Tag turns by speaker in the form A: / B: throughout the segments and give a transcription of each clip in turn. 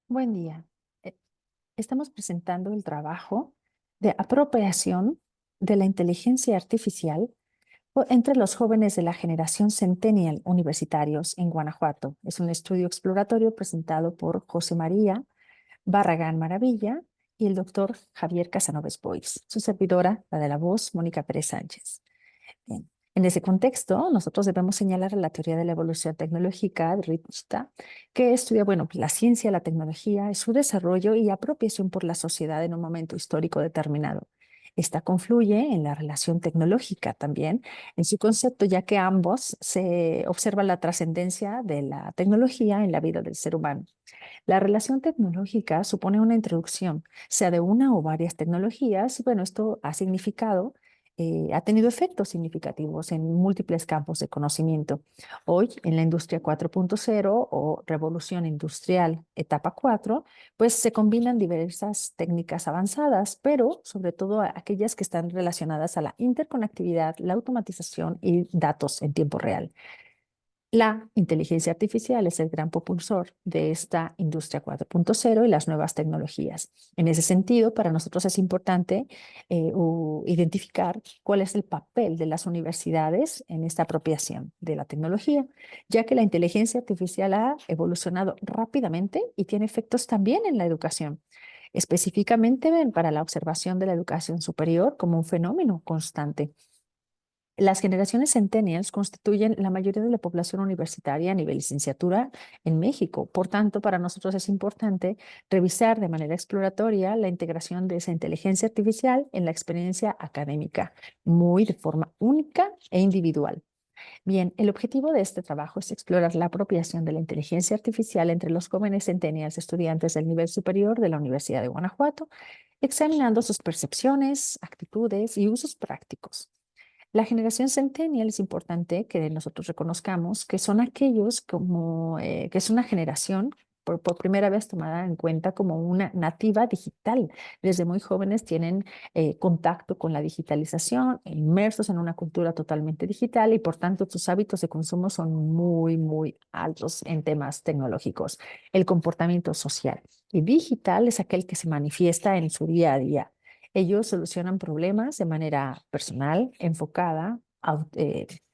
A: Buen día. Eh, Estamos presentando el trabajo de apropiación de la inteligencia artificial entre los jóvenes de la generación Centennial universitarios en Guanajuato. Es un estudio exploratorio presentado por José María Barragán Maravilla y el doctor Javier Casanovas Boix. Su servidora, la de la voz, Mónica Pérez Sánchez. Bien. En ese contexto, nosotros debemos señalar la teoría de la evolución tecnológica de Richter, que estudia, bueno, la ciencia, la tecnología, su desarrollo y apropiación por la sociedad en un momento histórico determinado. Esta confluye en la relación tecnológica también, en su concepto, ya que ambos se observa la trascendencia de la tecnología en la vida del ser humano. La relación tecnológica supone una introducción, sea de una o varias tecnologías, y bueno, esto ha significado, ha tenido efectos significativos en múltiples campos de conocimiento. Hoy, en la industria 4.0 o revolución industrial etapa 4, pues se combinan diversas técnicas avanzadas, pero sobre todo aquellas que están relacionadas a la interconectividad, la automatización y datos en tiempo real. La inteligencia artificial es el gran propulsor de esta industria 4.0 y las nuevas tecnologías. En ese sentido, para nosotros es importante identificar cuál es el papel de las universidades en esta apropiación de la tecnología, ya que la inteligencia artificial ha evolucionado rápidamente y tiene efectos también en la educación, específicamente para la observación de la educación superior como un fenómeno constante. Las generaciones centennials constituyen la mayoría de la población universitaria a nivel licenciatura en México. Por tanto, para nosotros es importante revisar de manera exploratoria la integración de esa inteligencia artificial en la experiencia académica, muy de forma única e individual. Bien, el objetivo de este trabajo es explorar la apropiación de la inteligencia artificial entre los jóvenes centennials estudiantes del nivel superior de la Universidad de Guanajuato, examinando sus percepciones, actitudes y usos prácticos. La generación centennial es importante que nosotros reconozcamos que son aquellos que es una generación por primera vez tomada en cuenta como una nativa digital. Desde muy jóvenes tienen contacto con la digitalización, inmersos en una cultura totalmente digital y por tanto sus hábitos de consumo son muy altos en temas tecnológicos. El comportamiento social y digital es aquel que se manifiesta en su día a día. Ellos solucionan problemas de manera personal, enfocada,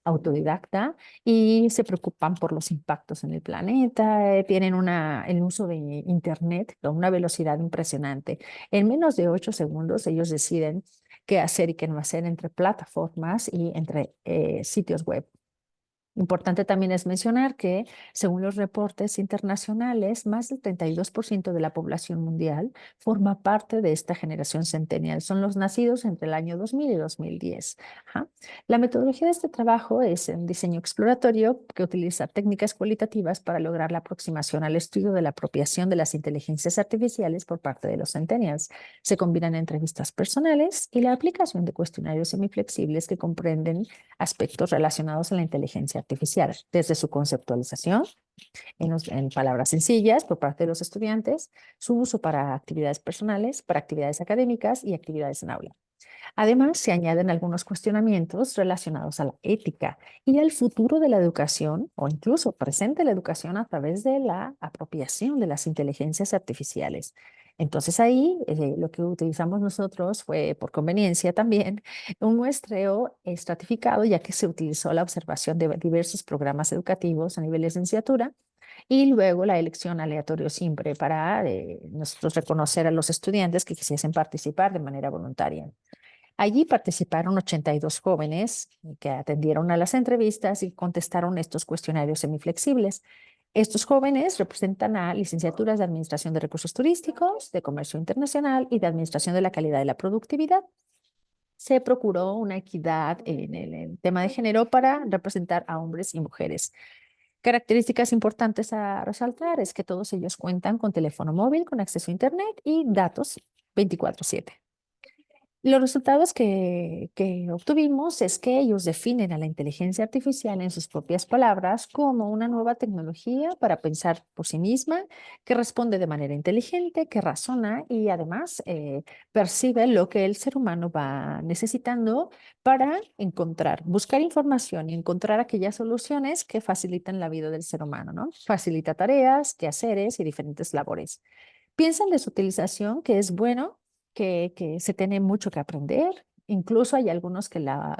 A: autodidacta y se preocupan por los impactos en el planeta. Tienen el uso de Internet a una velocidad impresionante. En menos de 8 segundos ellos deciden qué hacer y qué no hacer entre plataformas y entre sitios web. Importante también es mencionar que, según los reportes internacionales, más del 32% de la población mundial forma parte de esta generación centennial. Son los nacidos entre el año 2000 y 2010. Ajá. La metodología de este trabajo es un diseño exploratorio que utiliza técnicas cualitativas para lograr la aproximación al estudio de la apropiación de las inteligencias artificiales por parte de los centennials. Se combinan entrevistas personales y la aplicación de cuestionarios semiflexibles que comprenden aspectos relacionados a la inteligencia artificial, desde su conceptualización en palabras sencillas por parte de los estudiantes, su uso para actividades personales, para actividades académicas y actividades en aula. Además, se añaden algunos cuestionamientos relacionados a la ética y al futuro de la educación o incluso presente la educación a través de la apropiación de las inteligencias artificiales. Entonces ahí lo que utilizamos nosotros fue por conveniencia también un muestreo estratificado, ya que se utilizó la observación de diversos programas educativos a nivel de licenciatura y luego la elección aleatoria siempre para nosotros reconocer a los estudiantes que quisiesen participar de manera voluntaria. Allí participaron 82 jóvenes que atendieron a las entrevistas y contestaron estos cuestionarios semiflexibles. Estos jóvenes representan a licenciaturas de Administración de Recursos Turísticos, de Comercio Internacional y de Administración de la Calidad y la Productividad. Se procuró una equidad en el tema de género para representar a hombres y mujeres. Características importantes a resaltar es que todos ellos cuentan con teléfono móvil, con acceso a Internet y datos 24/7. Los resultados que obtuvimos es que ellos definen a la inteligencia artificial en sus propias palabras como una nueva tecnología para pensar por sí misma, que responde de manera inteligente, que razona y además percibe lo que el ser humano va necesitando para encontrar, buscar información y encontrar aquellas soluciones que facilitan la vida del ser humano, ¿no? Facilita tareas, quehaceres y diferentes labores. Piensan de su utilización que es bueno, que se tiene mucho que aprender. Incluso hay algunos que la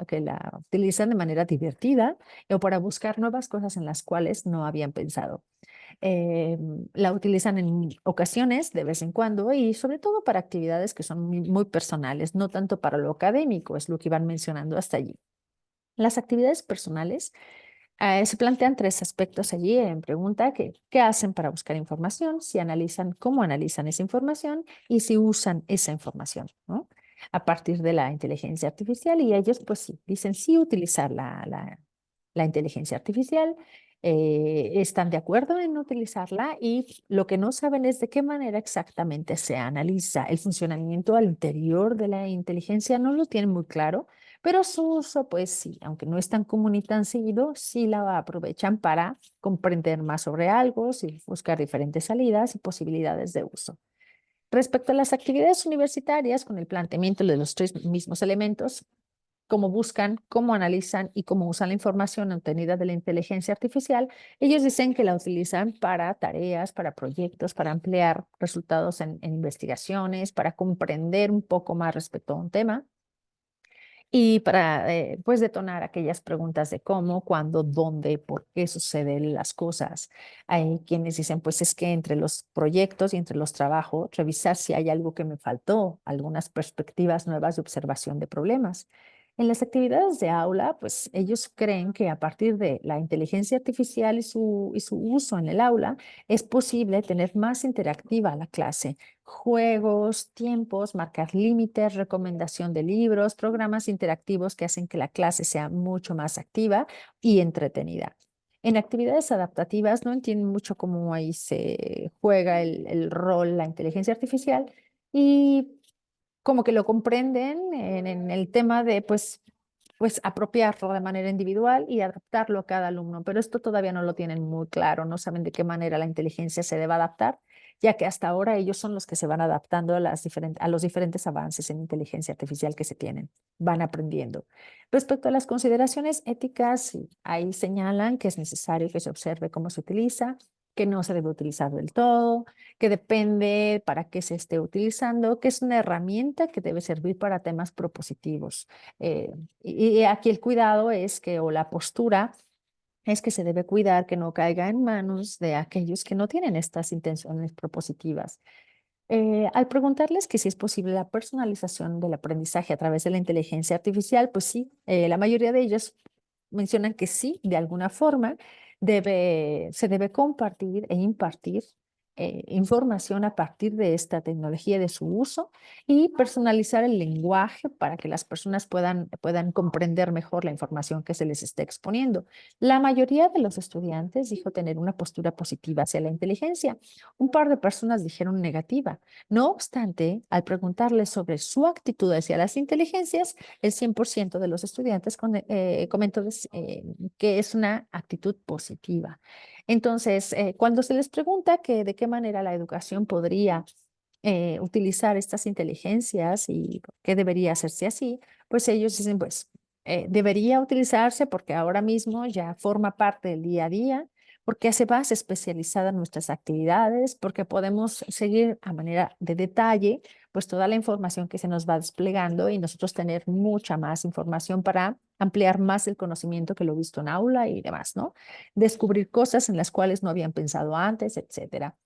A: utilizan de manera divertida o para buscar nuevas cosas en las cuales no habían pensado. Eh, la utilizan en ocasiones, de vez en cuando, y sobre todo para actividades que son muy personales, no tanto para lo académico, es lo que iban mencionando hasta allí. Las actividades personales se plantean tres aspectos allí en pregunta, que qué hacen para buscar información, si analizan, cómo analizan esa información y si usan esa información, ¿no? A partir de la inteligencia artificial y ellos pues sí, dicen sí utilizar la inteligencia artificial, están de acuerdo en utilizarla y lo que no saben es de qué manera exactamente se analiza el funcionamiento al interior de la inteligencia, no lo tienen muy claro, pero su uso, pues sí, aunque no es tan común y tan seguido, sí la aprovechan para comprender más sobre algo, sí, buscar diferentes salidas y posibilidades de uso. Respecto a las actividades universitarias, con el planteamiento de los tres mismos elementos, cómo buscan, cómo analizan y cómo usan la información obtenida de la inteligencia artificial, ellos dicen que la utilizan para tareas, para proyectos, para ampliar resultados en investigaciones, para comprender un poco más respecto a un tema y para, pues, detonar aquellas preguntas de cómo, cuándo, dónde, por qué suceden las cosas. Hay quienes dicen, pues es que entre los proyectos y entre los trabajos, revisar si hay algo que me faltó, algunas perspectivas nuevas de observación de problemas. En las actividades de aula, pues ellos creen que a partir de la inteligencia artificial y su uso en el aula, es posible tener más interactiva la clase, juegos, tiempos, marcar límites, recomendación de libros, programas interactivos que hacen que la clase sea mucho más activa y entretenida. En actividades adaptativas no entienden mucho cómo ahí se juega el rol, la inteligencia artificial y como que lo comprenden en el tema de, pues apropiarlo de manera individual y adaptarlo a cada alumno, pero esto todavía no lo tienen muy claro, no saben de qué manera la inteligencia se debe adaptar, ya que hasta ahora ellos son los que se van adaptando a, a los diferentes avances en inteligencia artificial que se tienen, van aprendiendo. Respecto a las consideraciones éticas, sí, ahí señalan que es necesario que se observe cómo se utiliza, que no se debe utilizar del todo, que depende para qué se esté utilizando, que es una herramienta que debe servir para temas propositivos. Eh, y aquí el cuidado es que, o la postura, es que se debe cuidar que no caiga en manos de aquellos que no tienen estas intenciones propositivas. Al preguntarles que si es posible la personalización del aprendizaje a través de la inteligencia artificial, pues sí, la mayoría de ellos mencionan que sí, de alguna forma se debe compartir e impartir información a partir de esta tecnología, de su uso y personalizar el lenguaje para que las personas puedan comprender mejor la información que se les está exponiendo. La mayoría de los estudiantes dijo tener una postura positiva hacia la inteligencia. Un par de personas dijeron negativa. No obstante, al preguntarles sobre su actitud hacia las inteligencias, el 100% de los estudiantes comentó que es una actitud positiva. Entonces, cuando se les pregunta que de qué manera la educación podría utilizar estas inteligencias y por qué debería hacerse así, pues ellos dicen, pues debería utilizarse porque ahora mismo ya forma parte del día a día, porque hace base especializada en nuestras actividades, porque podemos seguir a manera de detalle pues toda la información que se nos va desplegando y nosotros tener mucha más información para ampliar más el conocimiento que lo visto en aula y demás, ¿no? Descubrir cosas en las cuales no habían pensado antes, etcétera.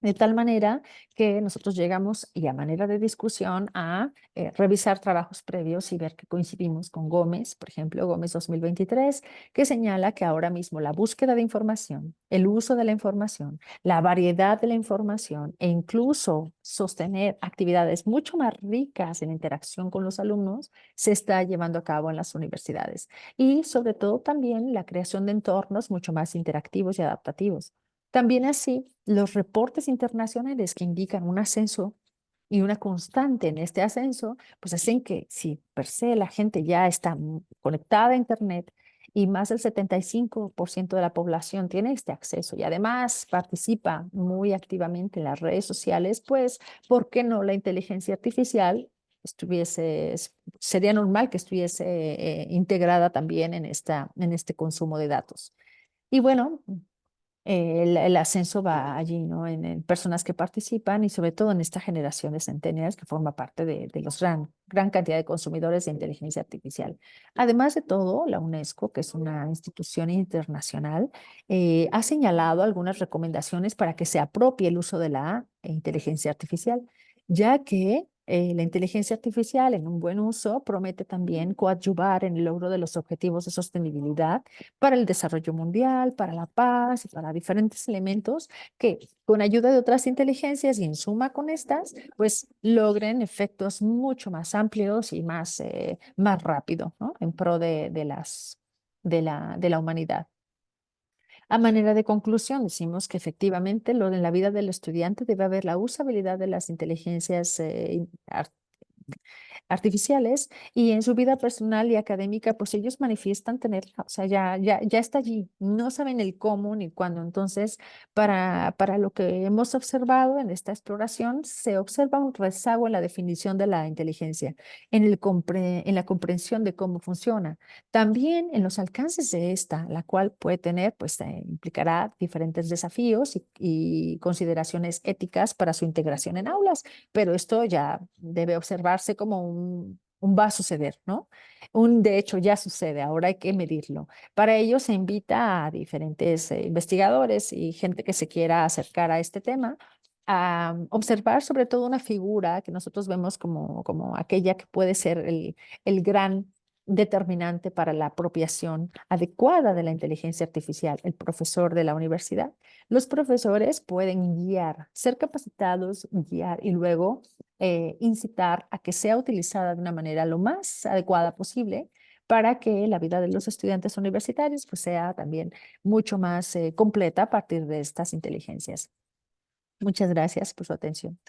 A: De tal manera que nosotros llegamos, y a manera de discusión, a revisar trabajos previos y ver que coincidimos con Gómez, por ejemplo, Gómez 2023, que señala que ahora mismo la búsqueda de información, el uso de la información, la variedad de la información e incluso sostener actividades mucho más ricas en interacción con los alumnos se está llevando a cabo en las universidades. Y sobre todo también la creación de entornos mucho más interactivos y adaptativos. También así, los reportes internacionales que indican un ascenso y una constante en este ascenso, pues hacen que si per se la gente ya está conectada a Internet y más del 75% de la población tiene este acceso y además participa muy activamente en las redes sociales, pues, ¿por qué no la inteligencia artificial sería normal que estuviese integrada también en este consumo de datos? Y bueno, el ascenso va allí, ¿no? En personas que participan y sobre todo en esta generación de centennials que forma parte de los gran cantidad de consumidores de inteligencia artificial. Además de todo, la UNESCO, que es una institución internacional, ha señalado algunas recomendaciones para que se apropie el uso de la inteligencia artificial, ya que la inteligencia artificial en un buen uso promete también coadyuvar en el logro de los objetivos de sostenibilidad para el desarrollo mundial, para la paz y para diferentes elementos que con ayuda de otras inteligencias y en suma con estas, pues logren efectos mucho más amplios y más rápido, ¿no? En pro de la humanidad. A manera de conclusión, decimos que efectivamente en la vida del estudiante debe haber la usabilidad de las inteligencias artificiales y en su vida personal y académica, pues ellos manifiestan tenerla, o sea, ya está allí, no saben el cómo ni cuándo. Entonces, para lo que hemos observado en esta exploración, se observa un rezago en la definición de la inteligencia, en la comprensión de cómo funciona, también en los alcances de esta, la cual puede tener, pues implicará diferentes desafíos y consideraciones éticas para su integración en aulas, pero esto ya debe observarse como un va a suceder, ¿no? De hecho, ya sucede, ahora hay que medirlo. Para ello se invita a diferentes investigadores y gente que se quiera acercar a este tema a observar sobre todo una figura que nosotros vemos como aquella que puede ser el gran determinante para la apropiación adecuada de la inteligencia artificial, el profesor de la universidad. Los profesores pueden guiar, ser capacitados, guiar y luego incitar a que sea utilizada de una manera lo más adecuada posible para que la vida de los estudiantes universitarios pues, sea también mucho más completa a partir de estas inteligencias. Muchas gracias por su atención.